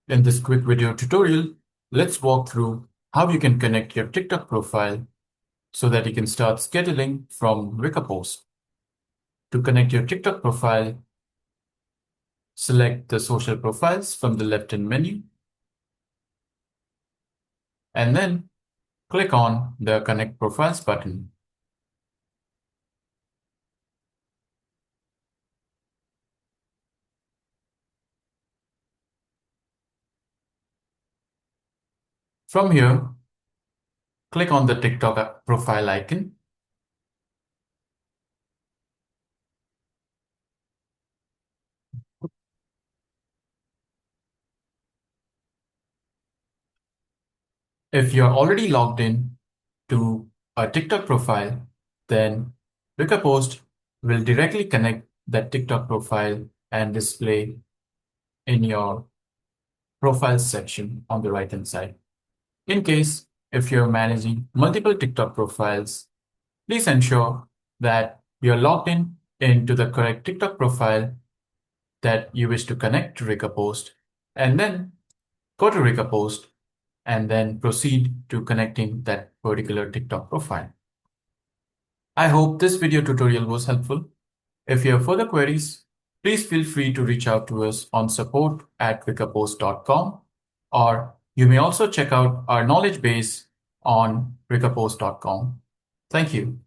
In this quick video tutorial, let's walk through how you can connect your TikTok profile so that you can start scheduling from RecurPost. To connect your TikTok profile, select the social profiles from the left-hand menu, and then click on the Connect Profiles button. From here, click on the TikTok profile icon. If you're already logged in to a TikTok profile, then RecurPost will directly connect that TikTok profile and display in your profiles section on the right-hand side. In case if you're managing multiple TikTok profiles, please ensure that you're logged in into the correct TikTok profile that you wish to connect to RecurPost, and then go to RecurPost and then proceed to connecting that particular TikTok profile. I hope this video tutorial was helpful. If you have further queries, please feel free to reach out to us on support@recurpost.com, or you may also check out our knowledge base on recurpost.com. Thank you.